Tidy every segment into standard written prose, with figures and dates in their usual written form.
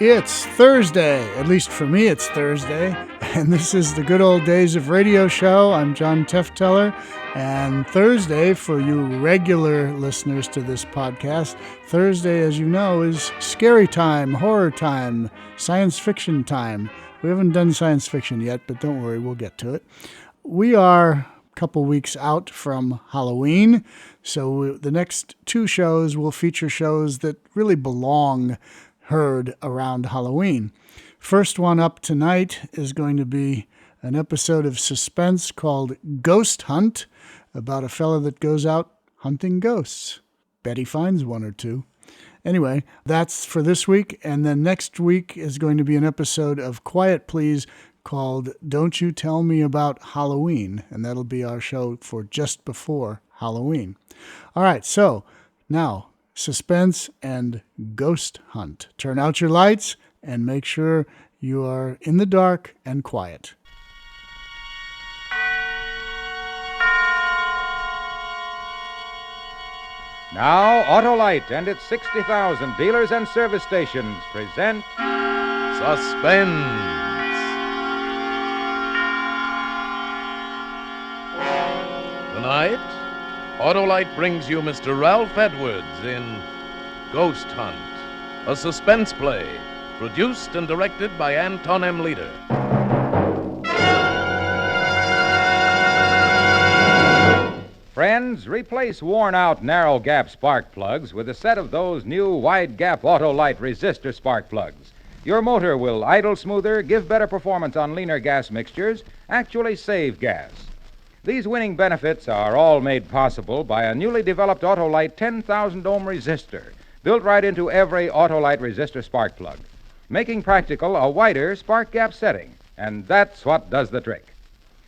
It's Thursday, at least for me it's Thursday, and this is the Good Old Days of Radio show. I'm John Tefteller, and Thursday, for you regular listeners to this podcast, Thursday, as you know, is scary time, horror time, science fiction time. We haven't done science fiction yet, but don't worry, we'll get to it. We are a couple weeks out from Halloween, so the next two shows will feature shows that really belong heard around Halloween. First one up tonight is going to be an episode of Suspense called Ghost Hunt, about a fella that goes out hunting ghosts. Bet he finds one or two. Anyway, that's for this week, and then next week is going to be an episode of Quiet Please called Don't You Tell Me About Halloween, and that'll be our show for just before Halloween. All right, so now Suspense and Ghost Hunt. Turn out your lights and make sure you are in the dark and quiet. Now, Autolite and its 60,000 dealers and service stations present Suspense. Tonight, Autolite brings you Mr. Ralph Edwards in Ghost Hunt, a suspense play produced and directed by Anton M. Leader. Friends, replace worn-out narrow-gap spark plugs with a set of those new wide-gap Autolite resistor spark plugs. Your motor will idle smoother, give better performance on leaner gas mixtures, actually save gas. These winning benefits are all made possible by a newly developed Autolite 10,000 ohm resistor, built right into every Autolite resistor spark plug, making practical a wider spark gap setting, and that's what does the trick.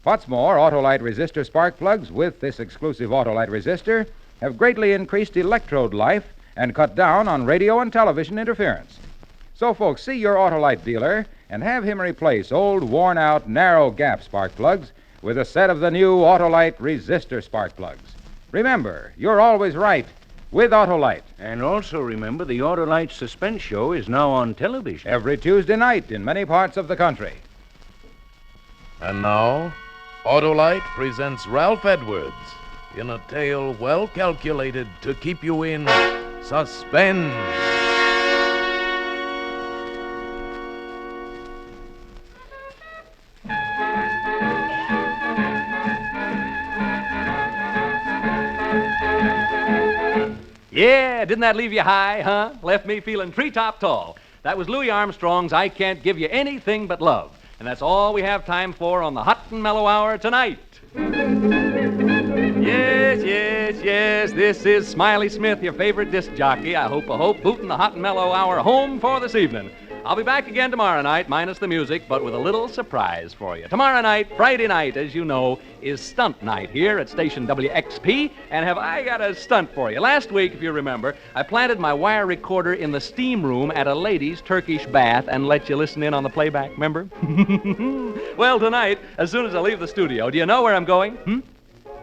What's more, Autolite resistor spark plugs with this exclusive Autolite resistor have greatly increased electrode life and cut down on radio and television interference. So, folks, see your Autolite dealer and have him replace old, worn-out, narrow-gap spark plugs with a set of the new Autolite resistor spark plugs. Remember, you're always right with Autolite. And also remember, the Autolite Suspense Show is now on television. Every Tuesday night in many parts of the country. And now, Autolite presents Ralph Edwards in a tale well calculated to keep you in suspense. Yeah, didn't that leave you high, huh? Left me feeling treetop tall. That was Louis Armstrong's I Can't Give You Anything But Love. And that's all we have time for on the Hot and Mellow Hour tonight. Yes, this is Smiley Smith, your favorite disc jockey. I hope, booting the Hot and Mellow Hour home for this evening. I'll be back again tomorrow night, minus the music, but with a little surprise for you. Tomorrow night, Friday night, as you know, is stunt night here at station WXP, and have I got a stunt for you. Last week, if you remember, I planted my wire recorder in the steam room at a lady's Turkish bath and let you listen in on the playback, remember? Well, tonight, as soon as I leave the studio, do you know where I'm going?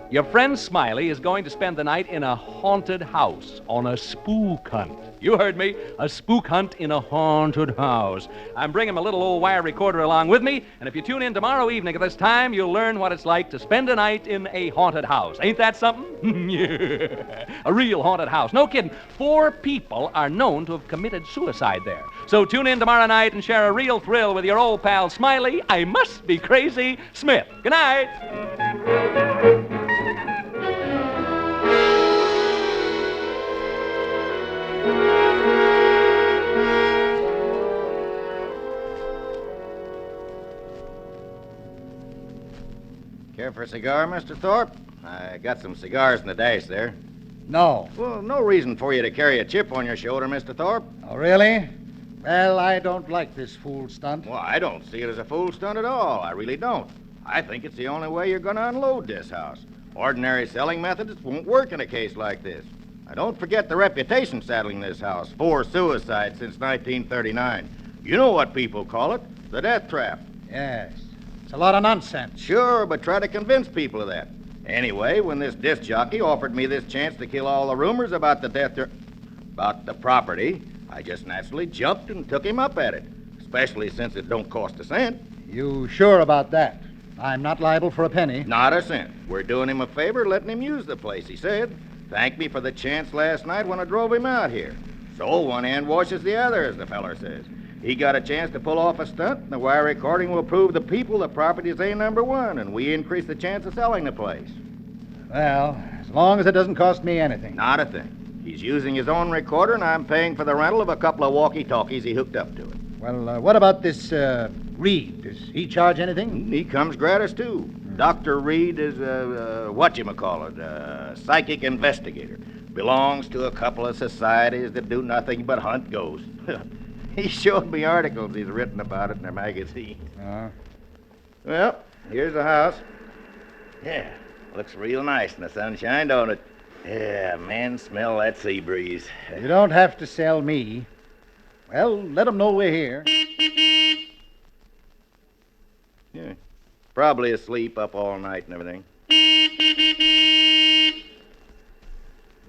Your friend Smiley is going to spend the night in a haunted house on a spook hunt. You heard me, a spook hunt in a haunted house. I'm bringing my little old wire recorder along with me, and if you tune in tomorrow evening at this time, you'll learn what it's like to spend a night in a haunted house. Ain't that something? Yeah, a real haunted house. No kidding. 4 people are known to have committed suicide there. So tune in tomorrow night and share a real thrill with your old pal Smiley, I must be crazy, Smith. Good night. Care for a cigar, Mr. Thorpe? I got some cigars in the dash there. No. Well, no reason for you to carry a chip on your shoulder, Mr. Thorpe. Oh, really? Well, I don't like this fool stunt. Well, I don't see it as a fool stunt at all. I really don't. I think it's the only way you're going to unload this house. Ordinary selling methods won't work in a case like this. Now, don't forget the reputation saddling this house. 4 suicides since 1939. You know what people call it, the death trap. Yes. It's a lot of nonsense. Sure, but try to convince people of that. Anyway, when this disc jockey offered me this chance to kill all the rumors about the death about the property, I just naturally jumped and took him up at it, especially since it don't cost a cent. You sure about that? I'm not liable for a penny. Not a cent. We're doing him a favor letting him use the place, he said. Thanked me for the chance last night when I drove him out here. So one hand washes the other, as the feller says. He got a chance to pull off a stunt, and the wire recording will prove the people the property's A1, and we increase the chance of selling the place. Well, as long as it doesn't cost me anything. Not a thing. He's using his own recorder, and I'm paying for the rental of a couple of walkie-talkies he hooked up to it. Well, what about this Reed? Does he charge anything? He comes gratis, too. Dr. Reed is a psychic investigator. Belongs to a couple of societies that do nothing but hunt ghosts. He showed me articles he's written about it in their magazines. Well, here's the house. Yeah, looks real nice in the sunshine, don't it? Yeah, man, smell that sea breeze. You don't have to sell me. Well, let 'em know we're here. Yeah, probably asleep up all night and everything.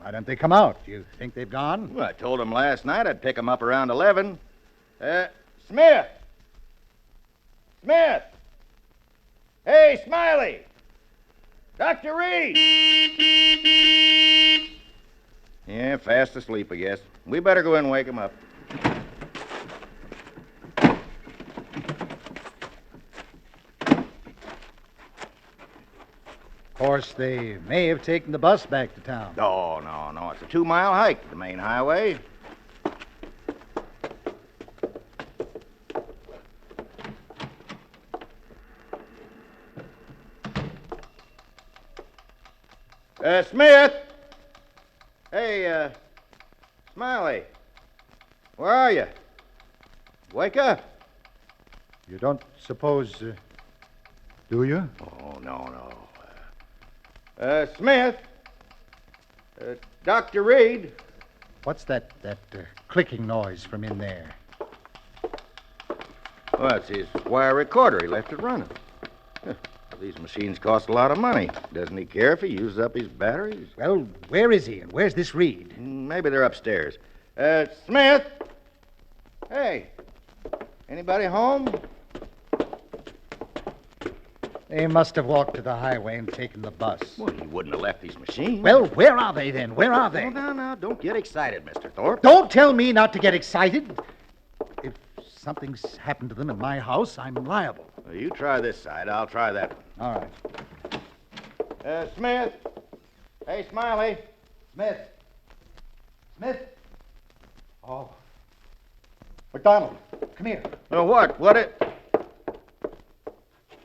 Why don't they come out? You think they've gone? Well, I told him last night I'd pick him up around 11. Smith! Smith! Hey, Smiley! Dr. Reed! Yeah, fast asleep, I guess. We better go in and wake him up. Of course, they may have taken the bus back to town. Oh, no. It's a 2-mile hike to the main highway. Smith! Hey, Smiley. Where are you? Wake up. You don't suppose, do you? Oh, no. Smith. Dr. Reed. What's that clicking noise from in there? Well, it's his wire recorder. He left it running. Huh. These machines cost a lot of money. Doesn't he care if he uses up his batteries? Well, where is he, and where's this Reed? Maybe they're upstairs. Smith! Hey, anybody home? They must have walked to the highway and taken the bus. Well, he wouldn't have left these machines. Well, where are they then? Where are they? No. Don't get excited, Mr. Thorpe. Don't tell me not to get excited. If something's happened to them in my house, I'm liable. Well, you try this side. I'll try that one. All right. Smith. Hey, Smiley. Smith. Oh. McDonald, come here. What? What it?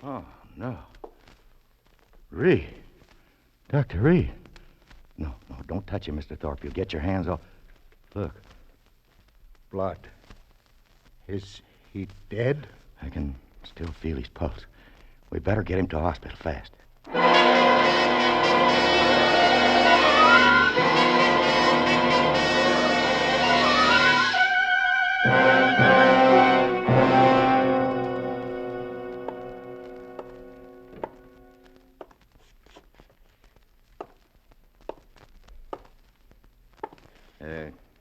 Oh, no. Reed. Dr. Reed. No, don't touch him, Mr. Thorpe. You'll get your hands off. Look. Blood. Is he dead? I can still feel his pulse. We better get him to a hospital fast.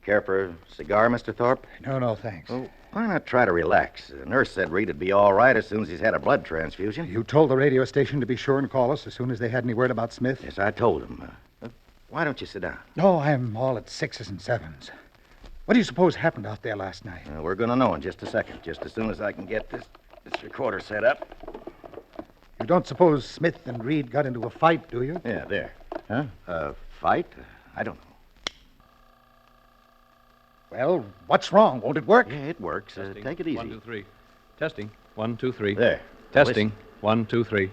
Care for a cigar, Mr. Thorpe? No, thanks. Well, why not try to relax? The nurse said Reed would be all right as soon as he's had a blood transfusion. You told the radio station to be sure and call us as soon as they had any word about Smith? Yes, I told him. Why don't you sit down? No, I'm all at 6s and 7s. What do you suppose happened out there last night? We're going to know in just a second, just as soon as I can get this recorder set up. You don't suppose Smith and Reed got into a fight, do you? Yeah, there. Huh? A fight? I don't know. Well, what's wrong? Won't it work? Yeah, it works. Take it easy. 1, 2, 3. Testing. 1, 2, 3. There. Testing. Listen. 1, 2, 3.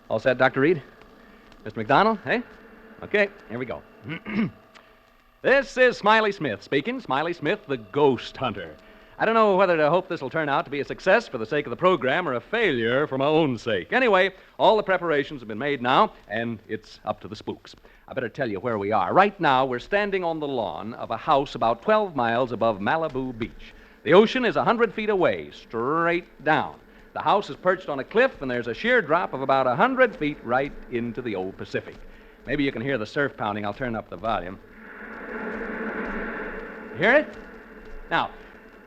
All set, Dr. Reed? Mr. McDonald, eh? Okay, here we go. This is Smiley Smith speaking. Smiley Smith, the ghost hunter. I don't know whether to hope this will turn out to be a success for the sake of the program or a failure for my own sake. Anyway, all the preparations have been made now, and it's up to the spooks. I better tell you where we are. Right now, we're standing on the lawn of a house about 12 miles above Malibu Beach. The ocean is 100 feet away, straight down. The house is perched on a cliff, and there's a sheer drop of about 100 feet right into the old Pacific. Maybe you can hear the surf pounding. I'll turn up the volume. Hear it? Now,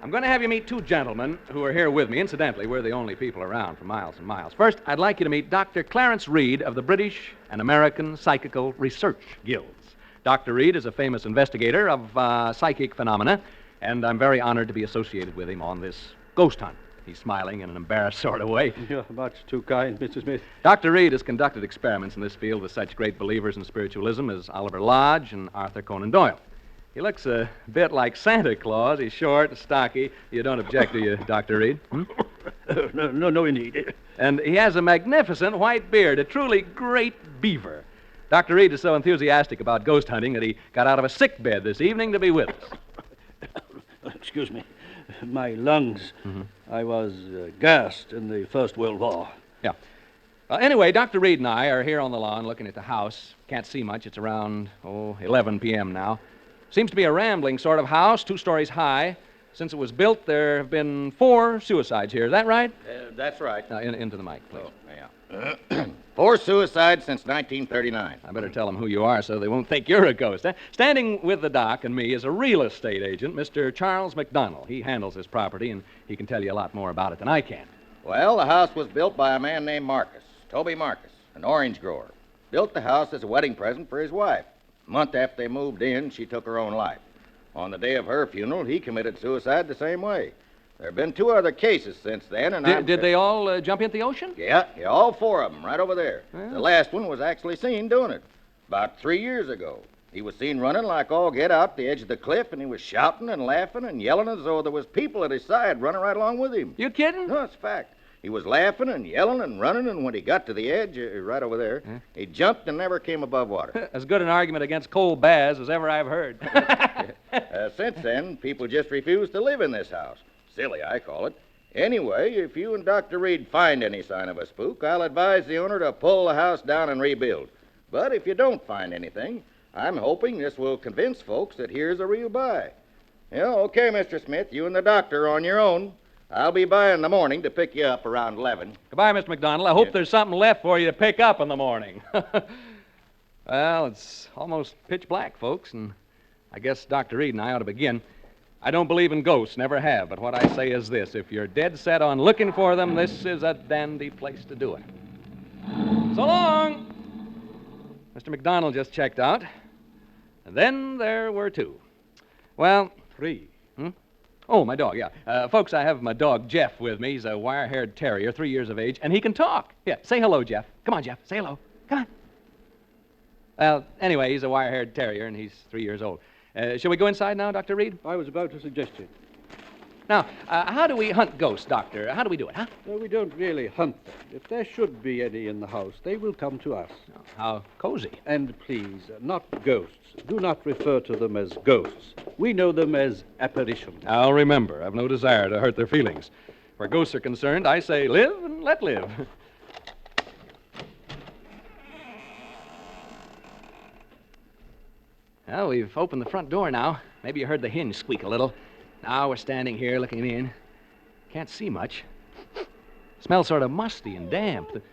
I'm going to have you meet two gentlemen who are here with me. Incidentally, we're the only people around for miles and miles. First, I'd like you to meet Dr. Clarence Reed of the British and American Psychical Research Guilds. Dr. Reed is a famous investigator of psychic phenomena, and I'm very honored to be associated with him on this ghost hunt. He's smiling in an embarrassed sort of way. You're much too kind, Mr. Smith. Dr. Reed has conducted experiments in this field with such great believers in spiritualism as Oliver Lodge and Arthur Conan Doyle. He looks a bit like Santa Claus. He's short and stocky. You don't object, do you, Dr. Reed? No, indeed. And he has a magnificent white beard, a truly great beaver. Dr. Reed is so enthusiastic about ghost hunting that he got out of a sick bed this evening to be with us. Excuse me. My lungs. I was gassed in the First World War. Yeah. Anyway, Dr. Reed and I are here on the lawn looking at the house. Can't see much. It's around, 11 p.m. now. Seems to be a rambling sort of house, 2 stories high. Since it was built, there have been 4 suicides here. Is that right? That's right. Into the mic, please. Oh, yeah. 4 suicides since 1939. I better tell them who you are so they won't think you're a ghost. Standing with the doc and me is a real estate agent, Mr. Charles McDonald. He handles this property, and he can tell you a lot more about it than I can. Well, the house was built by a man named Marcus, Toby Marcus, an orange grower. Built the house as a wedding present for his wife. A month after they moved in, she took her own life. On the day of her funeral, he committed suicide the same way. There have been 2 other cases since then, and Did they all jump into the ocean? Yeah, all 4 of them, right over there. Yeah. The last one was actually seen doing it about 3 years ago. He was seen running like all get out the edge of the cliff, and he was shouting and laughing and yelling as though there was people at his side running right along with him. You kidding? No, it's a fact. He was laughing and yelling and running, and when he got to the edge, right over there, he jumped and never came above water. As good an argument against cold baths as ever I've heard. Since then, people just refuse to live in this house. Silly, I call it. Anyway, if you and Dr. Reed find any sign of a spook, I'll advise the owner to pull the house down and rebuild. But if you don't find anything, I'm hoping this will convince folks that here's a real buy. Okay, Mr. Smith, you and the doctor are on your own. I'll be by in the morning to pick you up around 11. Goodbye, Mr. McDonald. I hope there's something left for you to pick up in the morning. Well, it's almost pitch black, folks, and I guess Dr. Reed and I ought to begin. I don't believe in ghosts, never have, but what I say is this. If you're dead set on looking for them, this is a dandy place to do it. So long! Mr. McDonald just checked out. And then there were 2. Well, 3. Oh, my dog, yeah. Folks, I have my dog, Jeff, with me. He's a wire-haired terrier, 3 years of age, and he can talk. Yeah, say hello, Jeff. Come on, Jeff, say hello. Come on. Well, anyway, he's a wire-haired terrier, and he's 3 years old. Shall we go inside now, Dr. Reed? I was about to suggest it. Now, how do we hunt ghosts, Doctor? How do we do it, huh? No, we don't really hunt them. If there should be any in the house, they will come to us. Oh, how cozy. And please, not ghosts. Do not refer to them as ghosts. We know them as apparitions. I'll remember. I've no desire to hurt their feelings. Where ghosts are concerned, I say live and let live. Well, we've opened the front door now. Maybe you heard the hinge squeak a little. Now we're standing here looking in. Can't see much. Smells sort of musty and damp. What's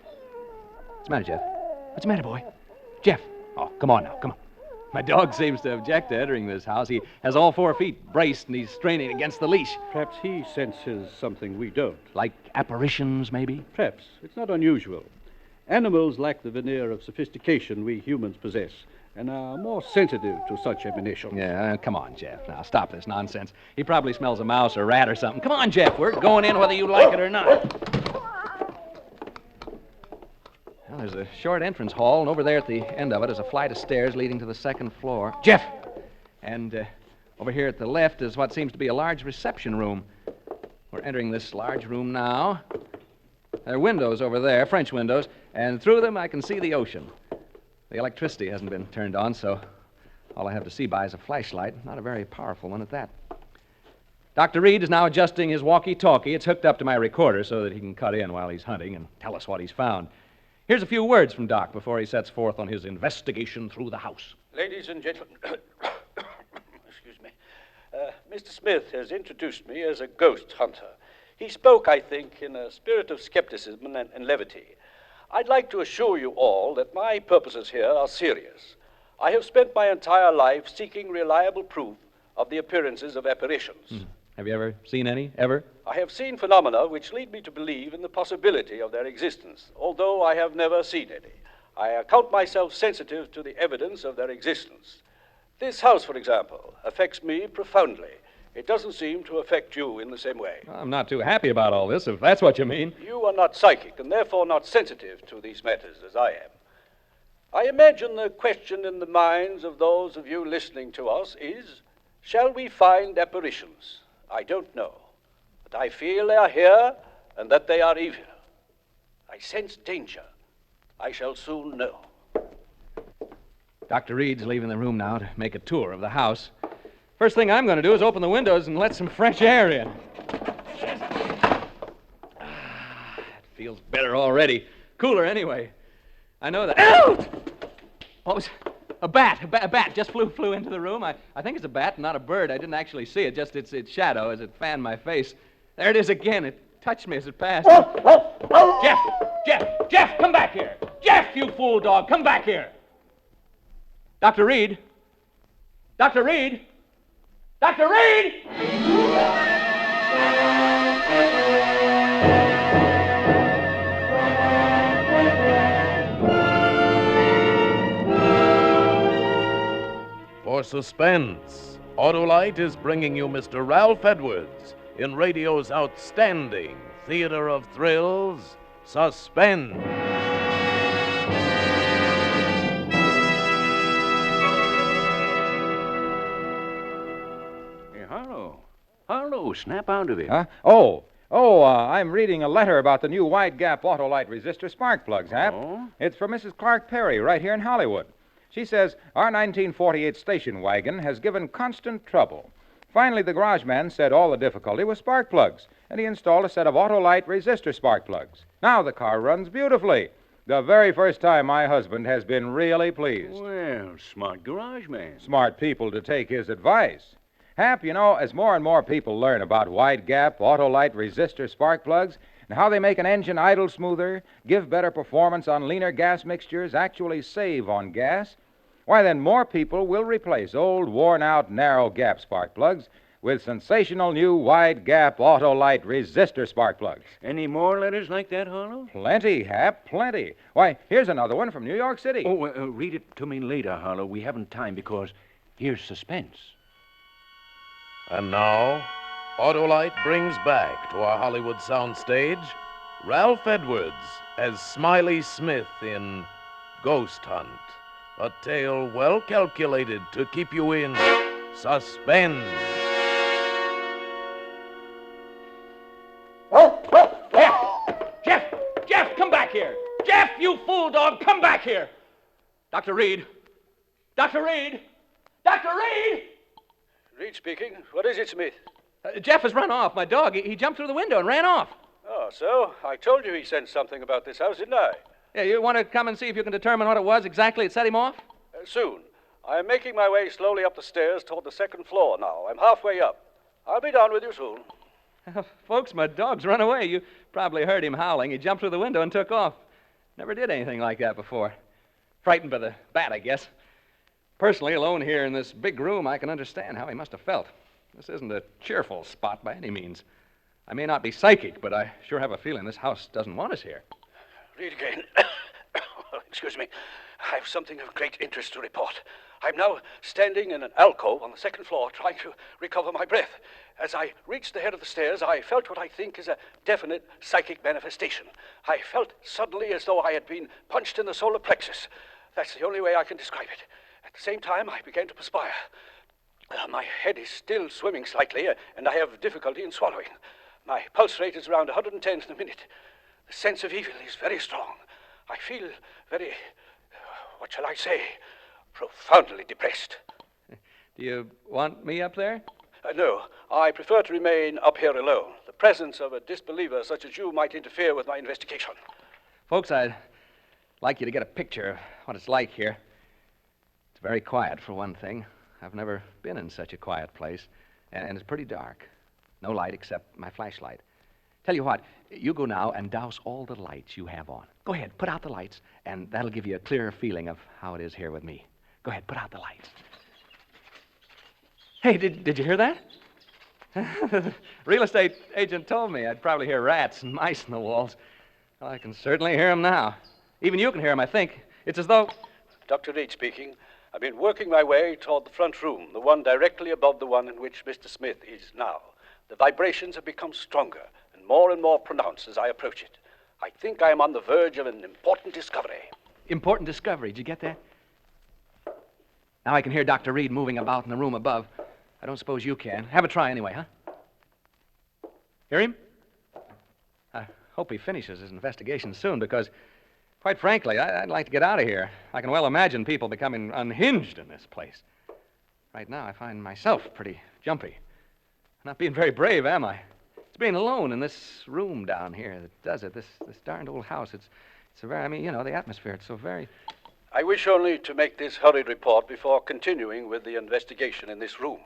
the matter, Jeff? What's the matter, boy? Jeff! Oh, come on now, come on. My dog seems to object to entering this house. He has all 4 feet braced, and he's straining against the leash. Perhaps he senses something we don't. Like apparitions, maybe? Perhaps. It's not unusual. Animals lack the veneer of sophistication we humans possess, and are more sensitive to such emanations. Yeah, come on, Jeff. Now, stop this nonsense. He probably smells a mouse or a rat or something. Come on, Jeff. We're going in whether you like it or not. Well, there's a short entrance hall, and over there at the end of it is a flight of stairs leading to the 2nd floor. Jeff! And over here at the left is what seems to be a large reception room. We're entering this large room now. There are windows over there, French windows, and through them I can see the ocean. The electricity hasn't been turned on, so all I have to see by is a flashlight. Not a very powerful one at that. Dr. Reed is now adjusting his walkie-talkie. It's hooked up to my recorder so that he can cut in while he's hunting and tell us what he's found. Here's a few words from Doc before he sets forth on his investigation through the house. Ladies and gentlemen, excuse me, Mr. Smith has introduced me as a ghost hunter. He spoke, I think, in a spirit of skepticism and levity. I'd like to assure you all that my purposes here are serious. I have spent my entire life seeking reliable proof of the appearances of apparitions. Have you ever seen any? Ever? I have seen phenomena which lead me to believe in the possibility of their existence, although I have never seen any. I account myself sensitive to the evidence of their existence. This house, for example, affects me profoundly. It doesn't seem to affect you in the same way. I'm not too happy about all this, if that's what you mean. You are not psychic and therefore not sensitive to these matters as I am. I imagine the question in the minds of those of you listening to us is, shall we find apparitions? I don't know, but I feel they are here and that they are evil. I sense danger. I shall soon know. Dr. Reed's leaving the room now to make a tour of the house. First thing I'm going to do is open the windows and let some fresh air in. It feels better already. Cooler anyway. I know that. Out! What was a bat? A bat just flew into the room. I think it's a bat, not a bird. I didn't actually see it, just its shadow as it fanned my face. There it is again. It touched me as it passed. Jeff, come back here. Jeff, you fool dog, come back here. Dr. Reed. Dr. Reed. Dr. Reed! For Suspense, Autolite is bringing you Mr. Ralph Edwards in radio's outstanding theater of thrills, Suspense. Hey, Harlow, snap out of it. Huh? I'm reading a letter about the new wide gap Autolite resistor spark plugs, Hap. Oh? It's from Mrs. Clark Perry right here in Hollywood. She says our 1948 station wagon has given constant trouble. Finally, the garage man said all the difficulty was spark plugs, and he installed a set of Autolite resistor spark plugs. Now the car runs beautifully. The very first time my husband has been really pleased. Well, smart garage man. Smart people to take his advice. Hap, you know, as more and more people learn about wide gap Autolite resistor spark plugs and how they make an engine idle smoother, give better performance on leaner gas mixtures, actually save on gas, why then more people will replace old, worn-out, narrow gap spark plugs with sensational new wide gap Autolite resistor spark plugs. Any more letters like that, Harlow? Plenty, Hap, plenty. Why, here's another one from New York City. Oh, read it to me later, Harlow. We haven't time because here's Suspense. And now, Autolite brings back to our Hollywood soundstage Ralph Edwards as Smiley Smith in Ghost Hunt, a tale well calculated to keep you in suspense. Jeff, come back here. Jeff, you fool dog, come back here. Dr. Reed. Dr. Reed. Dr. Reed! Reed speaking. What is it, Smith? Jeff has run off. My dog, he jumped through the window and ran off. Oh, so? I told you he sensed something about this house, didn't I? Yeah, you want to come and see if you can determine what it was exactly that set him off? Soon. I am making my way slowly up the stairs toward the second floor now. I'm halfway up. I'll be down with you soon. Folks, my dog's run away. You probably heard him howling. He jumped through the window and took off. Never did anything like that before. Frightened by the bat, I guess. Personally, alone here in this big room, I can understand how he must have felt. This isn't a cheerful spot by any means. I may not be psychic, but I sure have a feeling this house doesn't want us here. Read again. Excuse me. I have something of great interest to report. I'm now standing in an alcove on the second floor trying to recover my breath. As I reached the head of the stairs, I felt what I think is a definite psychic manifestation. I felt suddenly as though I had been punched in the solar plexus. That's the only way I can describe it. At the same time, I began to perspire. My head is still swimming slightly, and I have difficulty in swallowing. My pulse rate is around 110 in a minute. The sense of evil is very strong. I feel very, what shall I say, profoundly depressed. Do you want me up there? No, I prefer to remain up here alone. The presence of a disbeliever such as you might interfere with my investigation. Folks, I'd like you to get a picture of what it's like here. It's very quiet, for one thing. I've never been in such a quiet place, and it's pretty dark. No light except my flashlight. Tell you what, you go now and douse all the lights you have on. Go ahead, put out the lights, and that'll give you a clearer feeling of how it is here with me. Go ahead, put out the lights. Hey, did you hear that? The real estate agent told me I'd probably hear rats and mice in the walls. Well, I can certainly hear them now. Even you can hear them, I think. It's as though... Dr. Reed speaking. I've been working my way toward the front room, the one directly above the one in which Mr. Smith is now. The vibrations have become stronger and more pronounced as I approach it. I think I am on the verge of an important discovery. Important discovery. Did you get that? Now I can hear Dr. Reed moving about in the room above. I don't suppose you can. Have a try anyway, huh? Hear him? I hope he finishes his investigation soon because, quite frankly, I'd like to get out of here. I can well imagine people becoming unhinged in this place. Right now, I find myself pretty jumpy. Not being very brave, am I? It's being alone in this room down here that does it. This darned old house. It's a very, the atmosphere. It's so very... I wish only to make this hurried report before continuing with the investigation in this room.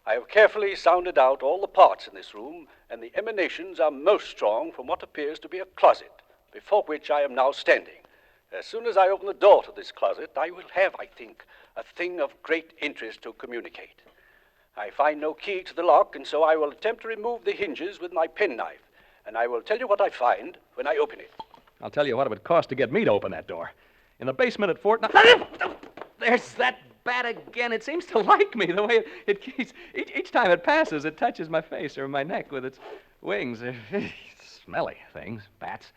I have carefully sounded out all the parts in this room, and the emanations are most strong from what appears to be a closet, before which I am now standing. As soon as I open the door to this closet, I will have, I think, a thing of great interest to communicate. I find no key to the lock, and so I will attempt to remove the hinges with my penknife, and I will tell you what I find when I open it. I'll tell you what it would cost to get me to open that door. In the basement at Fort... There's that bat again. It seems to like me the way it keeps... Each time it passes, it touches my face or my neck with its wings. They're smelly things, bats.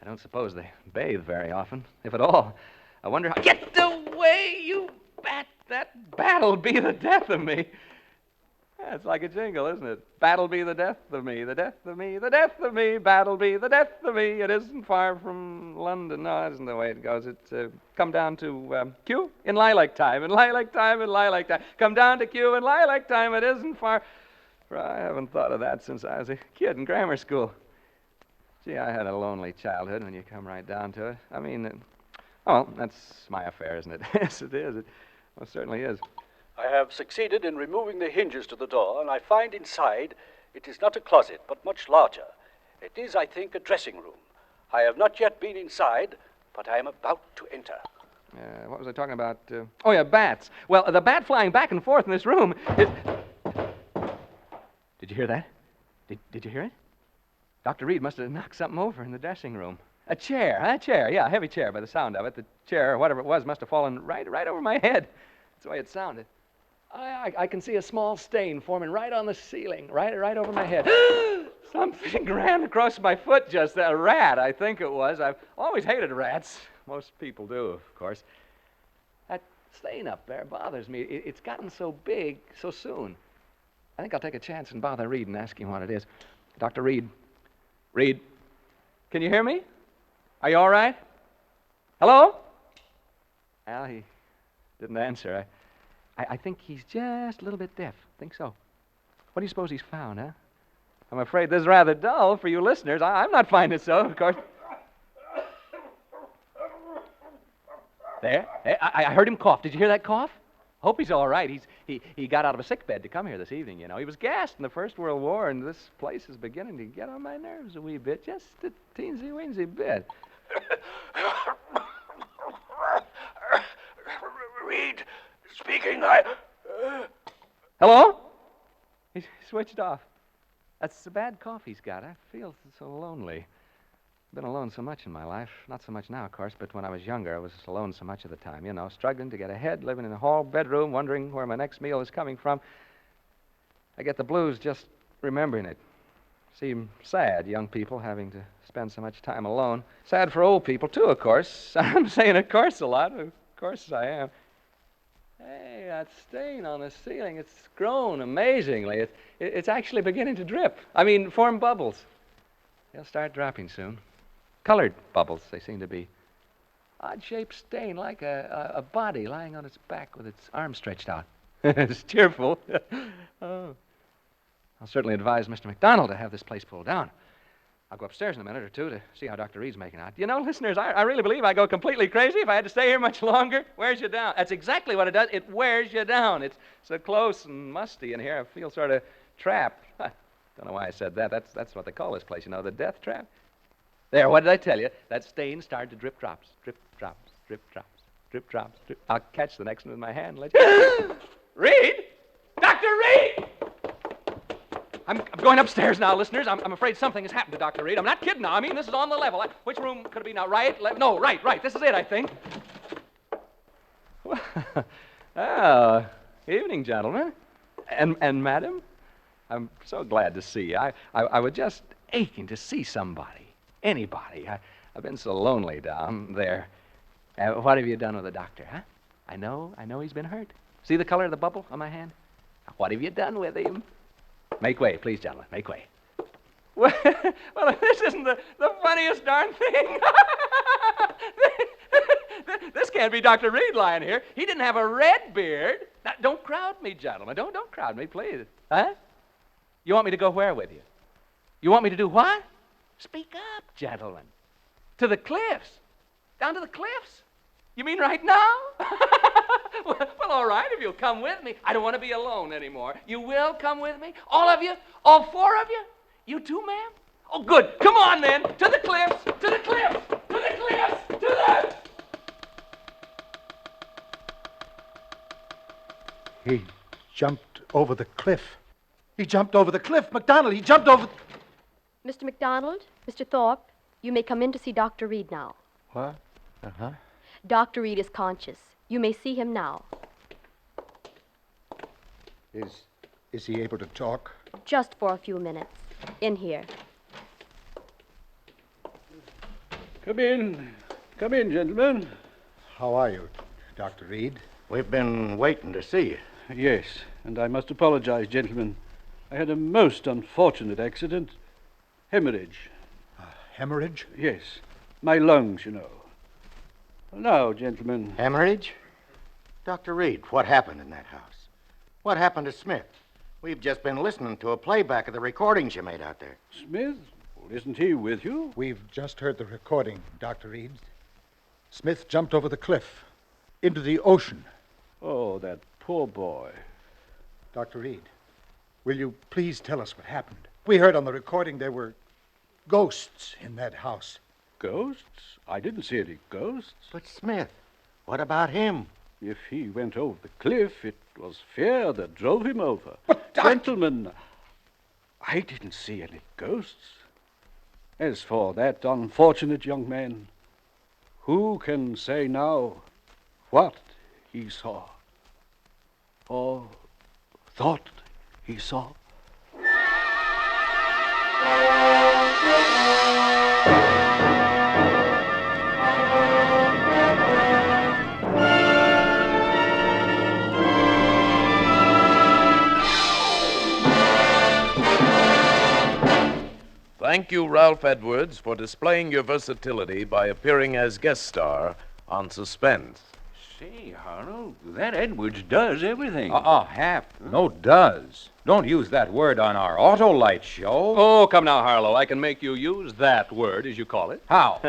I don't suppose they bathe very often, if at all. I wonder how... Get away, you bat! That bat'll be the death of me. Yeah, it's like a jingle, isn't it? Bat'll be the death of me, the death of me, the death of me. Bat'll be the death of me. It isn't far from London. No, that isn't the way it goes. It's come down to Q in lilac time, in lilac time, in lilac time. Come down to Q in lilac time. It isn't far. I haven't thought of that since I was a kid in grammar school. Gee, I had a lonely childhood when you come right down to it. Well, that's my affair, isn't it? Yes, it is. It most certainly is. I have succeeded in removing the hinges to the door, and I find inside it is not a closet, but much larger. It is, I think, a dressing room. I have not yet been inside, but I am about to enter. What was I talking about? Oh, yeah, bats. Well, the bat flying back and forth in this room is... Did you hear that? Did you hear it? Dr. Reed must have knocked something over in the dressing room. A chair, yeah, a heavy chair by the sound of it. The chair, or whatever it was, must have fallen right over my head. That's the way it sounded. I can see a small stain forming right on the ceiling, right over my head. Something ran across my foot just then. A rat, I think it was. I've always hated rats. Most people do, of course. That stain up there bothers me. It's gotten so big so soon. I think I'll take a chance and bother Reed and ask him what it is. Dr. Reed. Reed, can you hear me? Are you all right? Hello? Well, he didn't answer. I think he's just a little bit deaf. I think so. What do you suppose he's found, huh? I'm afraid this is rather dull for you listeners. I'm not finding it so, of course. There. I heard him cough. Did you hear that cough? Hope he's all right. He got out of a sick bed to come here this evening, you know. He was gassed in the First World War, and this place is beginning to get on my nerves a wee bit. Just a teensy-weensy bit. Reed speaking. Hello? He switched off. That's the bad cough he's got. I feel so lonely. Been alone so much in my life. Not so much now, of course, but when I was younger, I was alone so much of the time. You know, struggling to get ahead, living in a hall bedroom, wondering where my next meal is coming from. I get the blues just remembering it. Seem sad, young people having to spend so much time alone. Sad for old people, too, of course. I'm saying of course a lot. Of course I am. Hey, that stain on the ceiling, it's grown amazingly. It's actually beginning to drip. Form bubbles. They'll start dropping soon. Colored bubbles, they seem to be. Odd-shaped stain, like a body lying on its back with its arms stretched out. It's cheerful. Oh. I'll certainly advise Mr. McDonald to have this place pulled down. I'll go upstairs in a minute or two to see how Dr. Reed's making out. You know, listeners, I really believe I go completely crazy if I had to stay here much longer. Wears you down. That's exactly what it does. It wears you down. It's so close and musty in here. I feel sort of trapped. Don't know why I said that. That's what they call this place, you know, the death trap. There, what did I tell you? That stain started to drip drops. Drip drops, drip drops, drip drops. I'll catch the next one with my hand and let you... Reed? Dr. I'm going upstairs now, listeners. I'm afraid something has happened to Dr. Reed. I'm not kidding now. I mean, this is on the level. Which room could it be now? Right? No, right. This is it, I think. Oh, evening, gentlemen. And madam? I'm so glad to see you. I was just aching to see somebody. Anybody. I've been so lonely down there. What have you done with the doctor, huh? I know he's been hurt. See the color of the bubble on my hand? What have you done with him? Make way, please, gentlemen. Make way. Well, this isn't the funniest darn thing. This can't be Dr. Reed lying here. He didn't have a red beard. Now, don't crowd me, gentlemen. Don't crowd me, please. Huh? You want me to go where with you? You want me to do what? Speak up, gentlemen. To the cliffs. Down to the cliffs? You mean right now? Well, all right, if you'll come with me. I don't want to be alone anymore. You will come with me? All of you? All four of you? You too, ma'am? Oh, good. Come on, then. To the cliffs. To the cliffs. To the cliffs. To the... He jumped over the cliff. He jumped over the cliff. McDonald, he jumped over... Mr. McDonald, Mr. Thorpe, you may come in to see Dr. Reed now. What? Uh-huh. Dr. Reed is conscious. You may see him now. Is he able to talk? Just for a few minutes. In here. Come in. Come in, gentlemen. How are you, Dr. Reed? We've been waiting to see you. Yes, and I must apologize, gentlemen. I had a most unfortunate accident. Hemorrhage. Hemorrhage? Yes. My lungs, you know. Now, gentlemen. Hemorrhage? Dr. Reed, what happened in that house? What happened to Smith? We've just been listening to a playback of the recordings you made out there. Smith? Well, isn't he with you? We've just heard the recording, Dr. Reed. Smith jumped over the cliff into the ocean. Oh, that poor boy. Dr. Reed, will you please tell us what happened? We heard on the recording there were ghosts in that house. Ghosts? I didn't see any ghosts. But Smith, what about him? If he went over the cliff, it was fear that drove him over. But, Gentlemen, I didn't see any ghosts. As for that unfortunate young man, who can say now what he saw or thought he saw? Thank you, Ralph Edwards, for displaying your versatility by appearing as guest star on Suspense. Say, Harlow, that Edwards does everything. Hap. No, does. Don't use that word on our Autolite show. Oh, come now, Harlow. I can make you use that word, as you call it. How?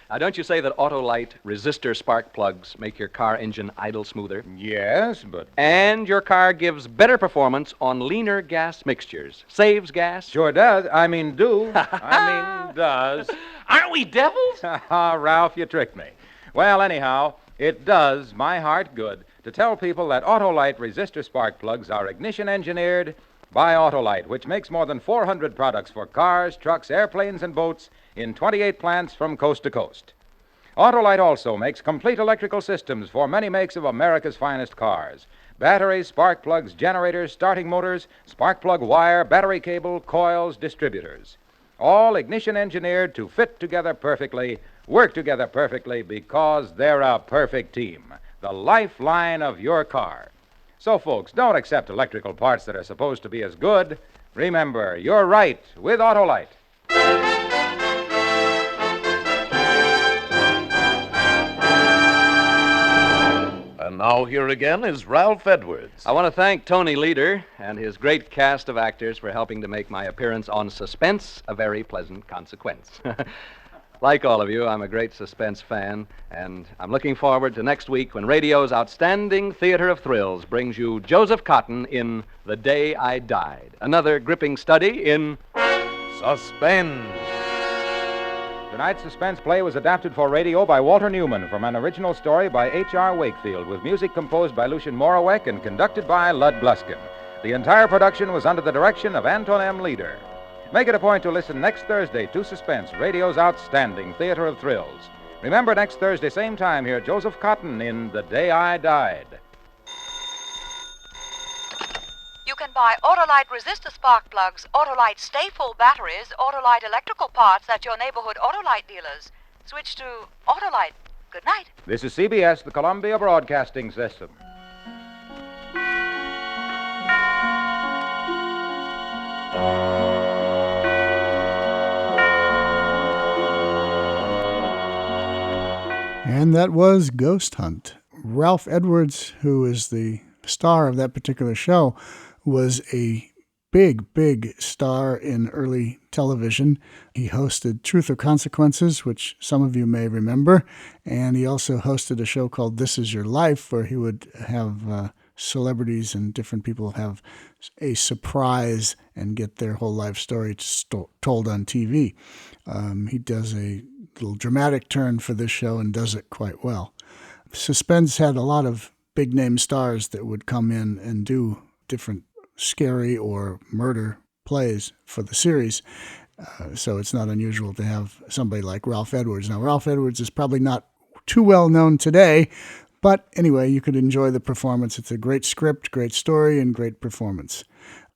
Now, don't you say that Autolite resistor spark plugs make your car engine idle smoother? Yes, but... And your car gives better performance on leaner gas mixtures. Saves gas. Sure does. I mean, does. Aren't we devils? Ralph, you tricked me. Well, anyhow, it does my heart good to tell people that Autolite resistor spark plugs are ignition engineered by Autolite, which makes more than 400 products for cars, trucks, airplanes, and boats in 28 plants from coast to coast. Autolite also makes complete electrical systems for many makes of America's finest cars. Batteries, spark plugs, generators, starting motors, spark plug wire, battery cable, coils, distributors. All ignition engineered to fit together perfectly, work together perfectly because they're a perfect team. The lifeline of your car. So, folks, don't accept electrical parts that are supposed to be as good. Remember, you're right with Autolite. And now here again is Ralph Edwards. I want to thank Tony Leader and his great cast of actors for helping to make my appearance on Suspense a very pleasant consequence. Like all of you, I'm a great Suspense fan, and I'm looking forward to next week when radio's outstanding theater of thrills brings you Joseph Cotton in The Day I Died, another gripping study in Suspense. Tonight's Suspense play was adapted for radio by Walter Newman from an original story by H.R. Wakefield, with music composed by Lucien Morawek and conducted by Lud Gluskin. The entire production was under the direction of Anton M. Leader. Make it a point to listen next Thursday to Suspense, radio's outstanding theater of thrills. Remember, next Thursday, same time, hear Joseph Cotton in The Day I Died. You can buy Autolite resistor spark plugs, Autolite stay full batteries, Autolite electrical parts at your neighborhood Autolite dealers. Switch to Autolite. Good night. This is CBS, the Columbia Broadcasting System. And that was Ghost Hunt. Ralph Edwards, who is the star of that particular show, was a big star in early television. He hosted Truth or Consequences, which some of you may remember, and he also hosted a show called This Is Your Life, where he would have celebrities and different people have a surprise and get their whole life story told on TV. He does a little dramatic turn for this show and does it quite well. Suspense had a lot of big-name stars that would come in and do different scary or murder plays for the series. So it's not unusual to have somebody like Ralph Edwards. Now, Ralph Edwards is probably not too well known today, but anyway, you could enjoy the performance. It's a great script, great story, and great performance.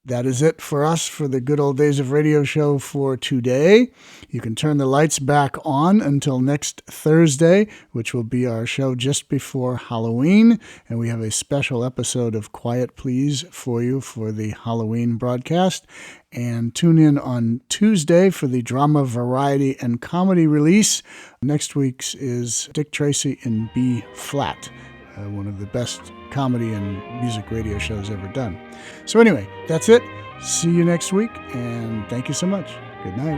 That is it for us for the Good Old Days of Radio show for today. You can turn the lights back on until next Thursday, which will be our show just before Halloween. And we have a special episode of Quiet Please for you for the Halloween broadcast. And tune in on Tuesday for the drama, variety, and comedy release. Next week's is Dick Tracy in B flat. One of the best comedy and music radio shows ever done. So anyway, that's it. See you next week, and thank you so much. Good night.